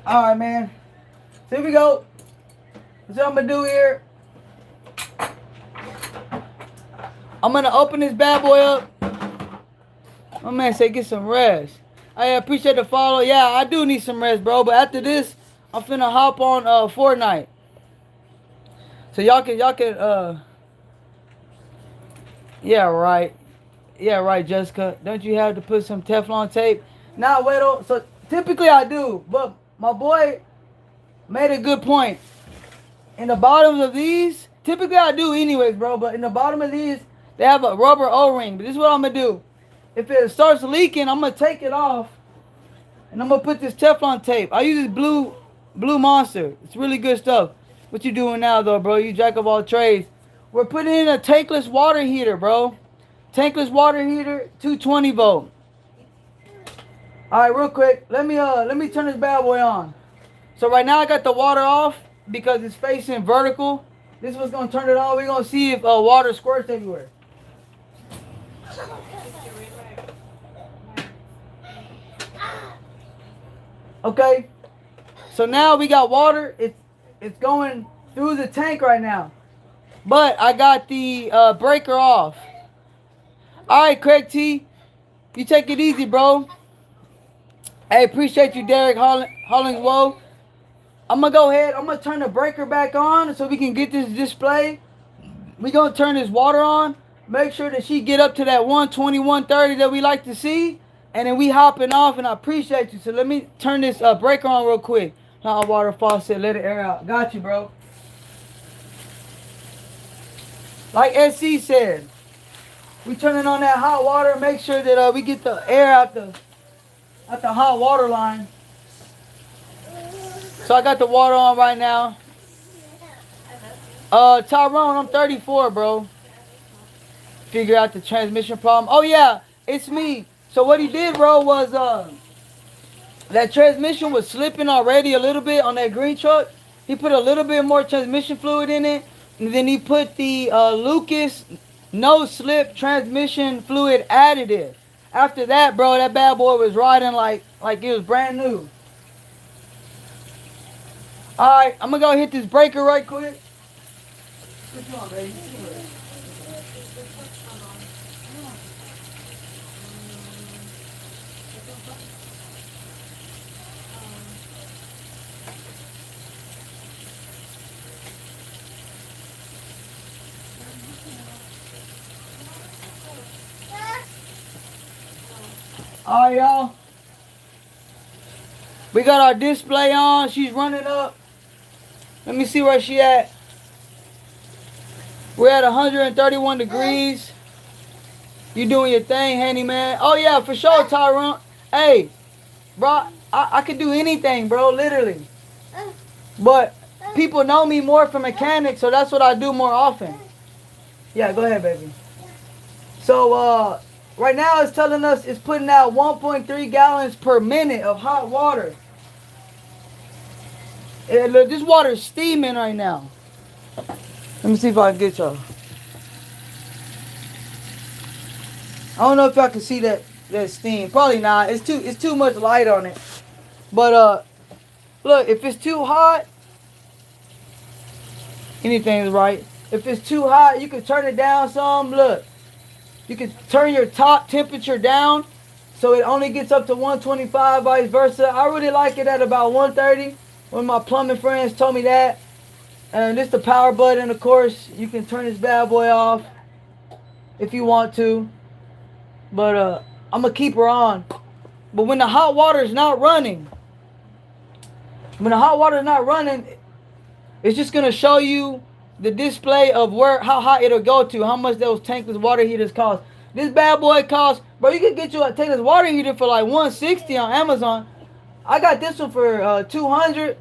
Alright, man. So here we go. That's what I'm gonna do here. I'm gonna open this bad boy up. My man said get some rest. I appreciate the follow. Yeah, I do need some rest, bro. But after this, I'm finna hop on Fortnite. So y'all can yeah, right. Yeah, right, Jessica. Don't you have to put some Teflon tape? Nah, Wedo. So typically I do, but my boy made a good point. In the bottoms of these, typically I do anyways, bro, but in the bottom of these, they have a rubber O-ring. But this is what I'm gonna do. If it starts leaking, I'm gonna take it off and I'm gonna put this Teflon tape. I use this blue monster. It's really good stuff. What you doing now though, bro? You jack of all trades. We're putting in a tankless water heater, bro. Tankless water heater, 220 volt. Alright, real quick. Let me turn this bad boy on. So right now I got the water off because it's facing vertical. This was gonna turn it on. We're gonna see if water squirts everywhere. Okay. So now we got water. It's going through the tank right now. But I got the breaker off. Alright, Craig T. You take it easy, bro. Hey, appreciate you, Derek Hollingsworth. I'm going to go ahead. I'm going to turn the breaker back on so we can get this display. We're going to turn this water on. Make sure that she get up to that 120, 130 that we like to see. And then we hopping off, and I appreciate you. So let me turn this breaker on real quick. Hot water faucet, let it air out. Got you, bro. Like SC said, we turning on that hot water. Make sure that we get the air out the hot water line. So I got the water on right now. Tyrone, I'm 34, bro. Figure out the transmission problem. Oh yeah, it's me. So what he did, bro, was that transmission was slipping already a little bit on that green truck. He put a little bit more transmission fluid in it, and then he put the Lucas no slip transmission fluid additive. After that, bro, that bad boy was riding like it was brand new. Alright, I'm gonna go hit this breaker right quick. What on, baby? Alright, y'all. We got our display on. She's running up. Let me see where she at. We're at 131 degrees. You doing your thing, handyman. Oh yeah, for sure, Tyrone. Hey, bro, I could do anything, bro, literally. But people know me more for mechanics, so that's what I do more often. Yeah, go ahead, baby. So right now it's telling us it's putting out 1.3 gallons per minute of hot water. And look, this water is steaming right now. Let me see if I can get y'all. I don't know if y'all can see that steam. Probably not. It's too much light on it. But look, if it's too hot, anything's right. If it's too hot, you can turn it down some. Look, you can turn your top temperature down so it only gets up to 125, vice versa. I really like it at about 130. One of my plumbing friends told me that. And this the power button, of course. You can turn this bad boy off if you want to. But I'm going to keep her on. But when the hot water is not running, it's just going to show you the display of how hot it'll go to, how much those tankless water heaters cost. This bad boy costs, bro, you can get you a tankless water heater for like $160 on Amazon. I got this one for $200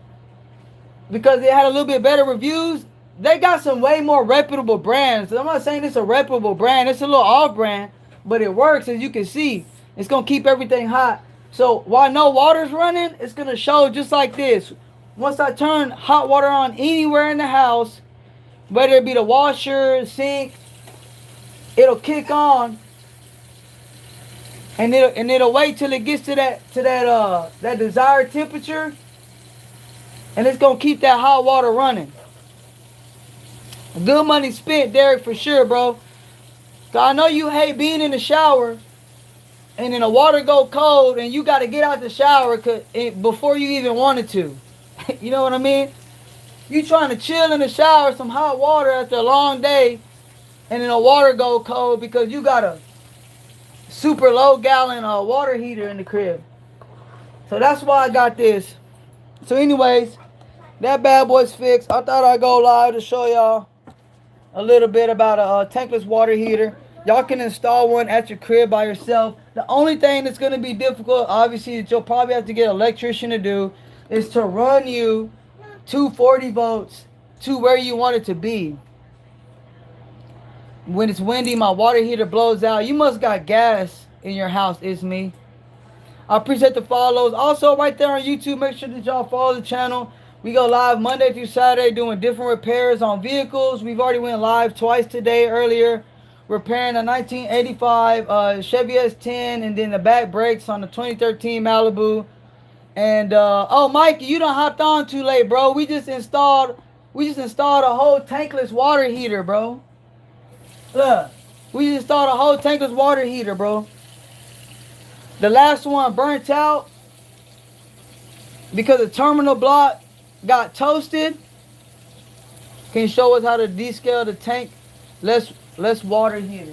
because it had a little bit better reviews. They got some way more reputable brands. I'm not saying it's a reputable brand. It's a little off-brand, but it works, as you can see. It's going to keep everything hot. So while no water's running, it's going to show just like this. Once I turn hot water on anywhere in the house, whether it be the washer, sink, it'll kick on, and it'll wait till it gets to that desired temperature, and it's gonna keep that hot water running. Good money spent, Derek, for sure, bro. Cause I know you hate being in the shower, and then the water go cold, and you got to get out the shower before you even wanted to. You know what I mean? You trying to chill in the shower, some hot water after a long day, and then the water go cold because you got a super low gallon water heater in the crib. So that's why I got this. So anyways, that bad boy's fixed. I thought I'd go live to show y'all a little bit about a tankless water heater. Y'all can install one at your crib by yourself. The only thing that's going to be difficult, obviously, that you'll probably have to get an electrician to do is to run you 240 volts to where you want it to be. When it's windy, my water heater blows out. You must got gas in your house, it's me. I appreciate the follows. Also, right there on YouTube, make sure that y'all follow the channel. We go live Monday through Saturday doing different repairs on vehicles. We've already went live twice today earlier, repairing a 1985 Chevy S10 and then the back brakes on the 2013 Malibu. And oh, Mikey, you done hopped on too late, bro. We just installed a whole tankless water heater, bro. Look, we just installed a whole tankless water heater, bro. The last one burnt out because the terminal block got toasted. Can you show us how to descale the tank? Less water heater.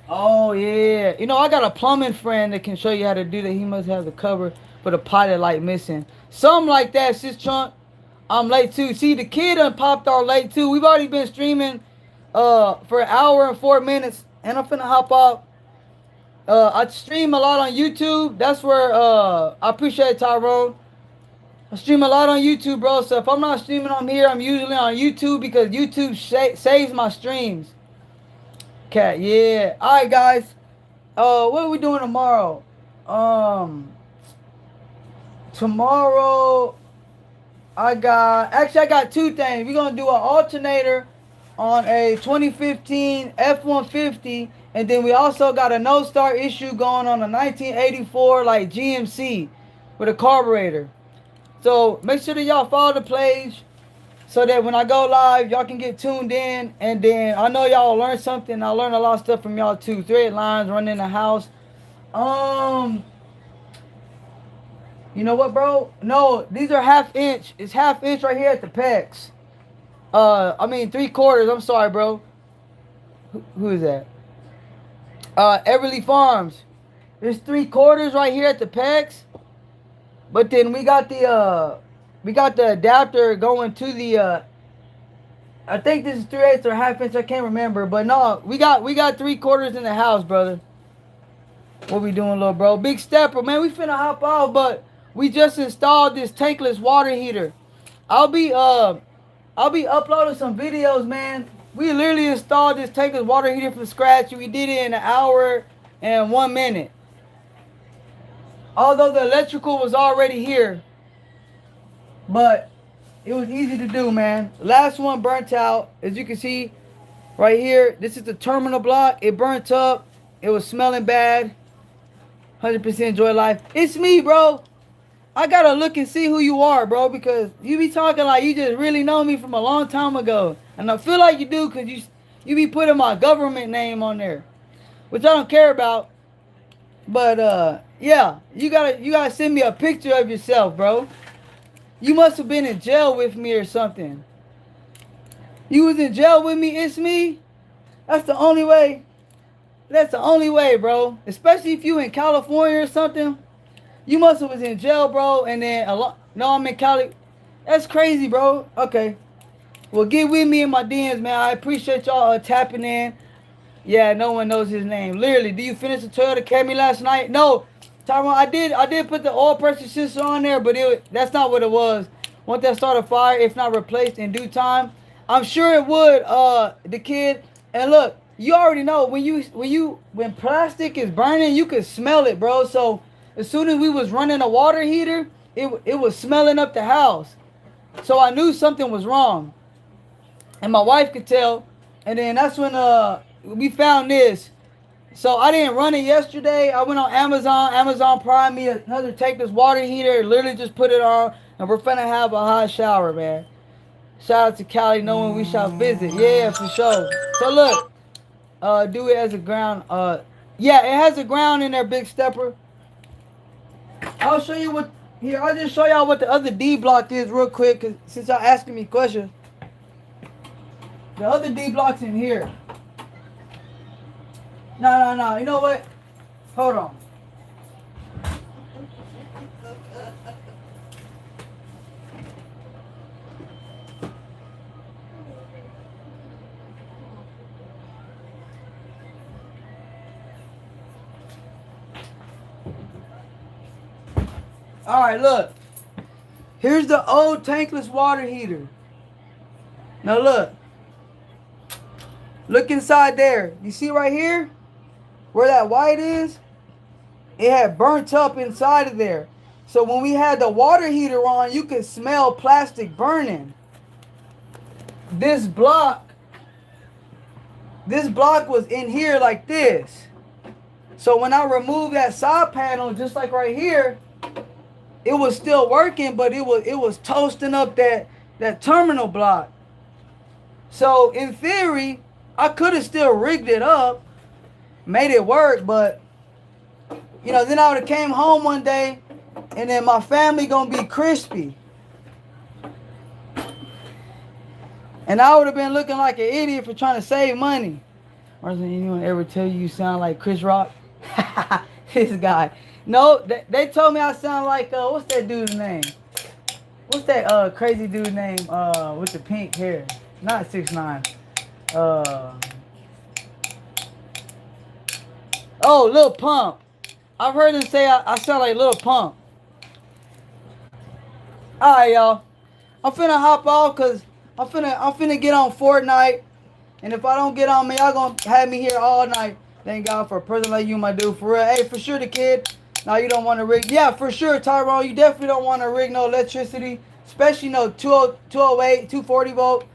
Oh yeah. You know, I got a plumbing friend that can show you how to do that. He must have the cover for the pilot light missing. Something like that, sis Chunk. I'm late too. See, the kid done popped our late too. We've already been streaming for an hour and 4 minutes. And I'm finna hop off. I stream a lot on YouTube. That's where I appreciate Tyrone. I stream a lot on YouTube, bro. So if I'm not streaming on here, I'm usually on YouTube because YouTube saves my streams. Cat, yeah. Alright, guys. What are we doing tomorrow? Tomorrow I got two things. We're gonna do an alternator on a 2015 F-150, and then we also got a no-start issue going on a 1984 like GMC with a carburetor. So make sure that y'all follow the page so that when I go live, y'all can get tuned in. And then I know y'all learn something. I learned a lot of stuff from y'all too. Thread lines, running the house. You know what, bro? No, these are 1/2 inch. It's 1/2 inch right here at the pecs. I mean 3/4. I'm sorry, bro. Who is that? Everly Farms. There's 3/4 right here at the pecs. But then we got the adapter going to the I think this is 3/8 or ½ inch. I can't remember, but no, we got 3/4 in the house, brother. What we doing, little bro? Big stepper, man. We finna hop off, but we just installed this tankless water heater. I'll be uploading some videos, man. We literally installed this tankless water heater from scratch. We did it in an hour and 1 minute. Although the electrical was already here, but it was easy to do, man. Last one burnt out, as you can see right here. This is the terminal block. It burnt up. It was smelling bad. 100% enjoy life. It's me, bro. I gotta look and see who you are, bro, because you be talking like you just really know me from a long time ago. And I feel like you do because you be putting my government name on there, which I don't care about. But yeah, you gotta send me a picture of yourself, bro. You must have been in jail with me or something. You was in jail with me, it's me? That's the only way. That's the only way, bro. Especially if you in California or something. You must have was in jail, bro, and then no, I'm in Cali. That's crazy, bro. Okay. Well, get with me in my DMs, man. I appreciate y'all tapping in. Yeah, no one knows his name. Literally, do you finish the Toyota Camry last night? No, Tyrone, I did put the oil pressure sensor on there, but that's not what it was. Once that started fire, if not replaced in due time, I'm sure it would. The kid, and look, you already know when plastic is burning, you can smell it, bro. So as soon as we was running a water heater, it was smelling up the house. So I knew something was wrong, and my wife could tell. And then that's when we found this. So I didn't run it yesterday. I went on Amazon. Amazon Prime me another tankless water heater. Literally just put it on, and we're finna have a hot shower, man. Shout out to Cali, knowing we shall visit. Yeah, for sure. So look, do it as a ground. Yeah, it has a ground in there, big stepper. I'll show you what. Here, I'll just show y'all what the other D block is real quick, cause since y'all asking me questions. The other D block's in here. No. You know what? Hold on. Alright, look. Here's the old tankless water heater. Now look. Look inside there. You see right here? Where that white is? It had burnt up inside of there. So when we had the water heater on, you could smell plastic burning. This block was in here like this. So when I removed that side panel, just like right here, it was still working, but it was toasting up that terminal block. So in theory, I could have still rigged it up, made it work, but then I would have came home one day, and then my family gonna be crispy, and I would have been looking like an idiot for trying to save money. Or does anyone ever tell you sound like Chris Rock? This guy. No, they told me I sound like what's that dude's name? What's that crazy dude's name with the pink hair? Not 6ix9ine. Lil Pump. I've heard them say I sound like Lil Pump. Alright, y'all. I'm finna hop off because I'm finna get on Fortnite. And if I don't get on, man, y'all gonna have me here all night. Thank God for a person like you, my dude. For real. Hey, for sure, the kid. Now you don't want to rig. Yeah, for sure, Tyrone. You definitely don't want to rig no electricity. Especially no 208, 240 volt.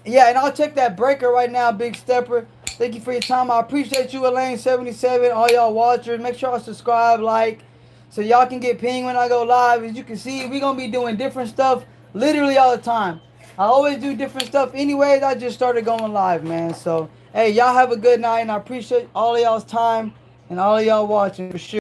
Yeah, and I'll check that breaker right now, Big Stepper. Thank you for your time. I appreciate you, Elaine77, all y'all watchers. Make sure y'all subscribe, like, so y'all can get pinged when I go live. As you can see, we're going to be doing different stuff literally all the time. I always do different stuff anyways. I just started going live, man. So, hey, y'all have a good night, and I appreciate all of y'all's time and all of y'all watching for sure.